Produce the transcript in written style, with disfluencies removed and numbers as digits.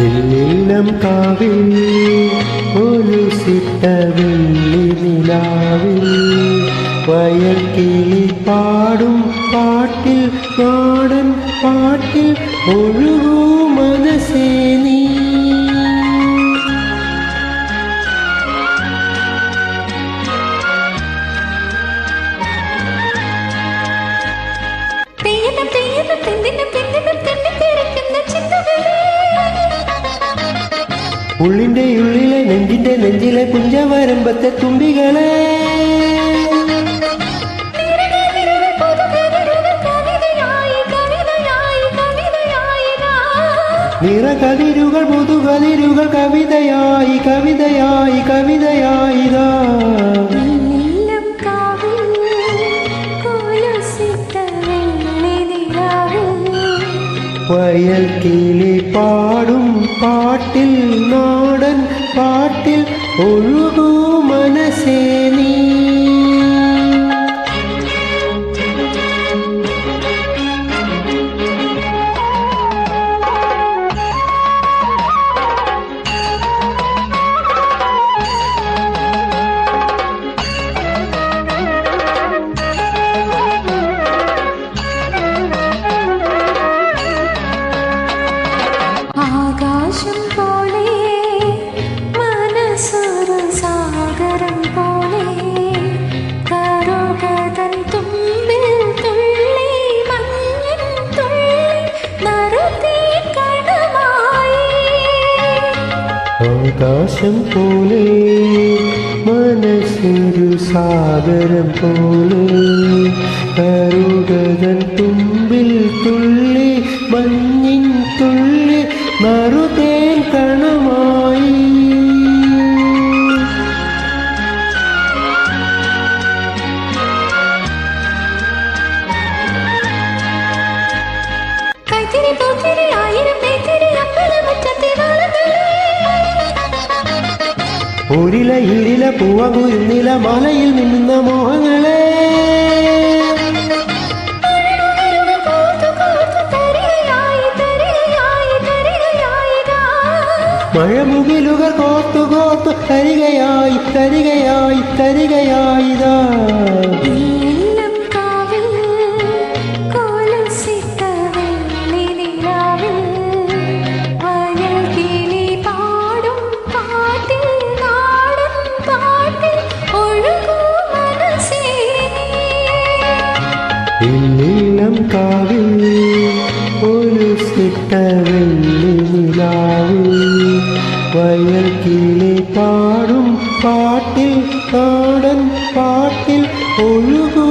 എല്ലാം കാവിൽ ഒലുസിട്ട വെള്ളി നിലാവിൽ വയൽക്കിളി പാടും പാട്ടിൽ നാടൻ പാട്ടിൽ ഒഴുകൂ മനസ്സേ നീ. ഉള്ളിന്റെ ഉള്ളിലെ നെഞ്ചിന്റെ നെഞ്ചിലെ പുഞ്ചവരമ്പത്തെ തുമ്പികളെ നിറകതിരുകൾ പുതുകതിരുകൾ കവിതയായി കവിതയായി കവിതയായിതാ. വയൽ കിളി പാടും പാട്ടിൽ നാടൻ പാട്ടിൽ ഒഴുകൂ മനസ്സേ നീ. ആകാശം പോലെ മനസ്സൊരു സാഗരം പോലെ കറുകതൻ തുമ്പിൽ തുള്ളി മഞ്ഞിൻ തുള്ളി നറുതീ കണമായി. ആകാശം പോലെ മനസ്സൊരു സാഗരം പോലെ കറുകതൻ തുമ്പിൽ തുള്ളി മഞ്ഞിൻ തുള്ളി നറുതേൻ കണമായി. ഒരില ഇരില പൂവകുരുന്നില മലയിൽ നിന്നുന്ന മോഹങ്ങളെ മഴമുകിലുകൾ കോർത്തു കോർത്തു തരികയായി തരികയായി തരികയായിതാ. ഇല്ലം കാവിൽ ഒലുസിട്ട വെള്ളി നിലാവിൽ വയൽ കിളി പാടും പാട്ടിൽ നാടൻ പാട്ടിൽ ഒഴുകൂ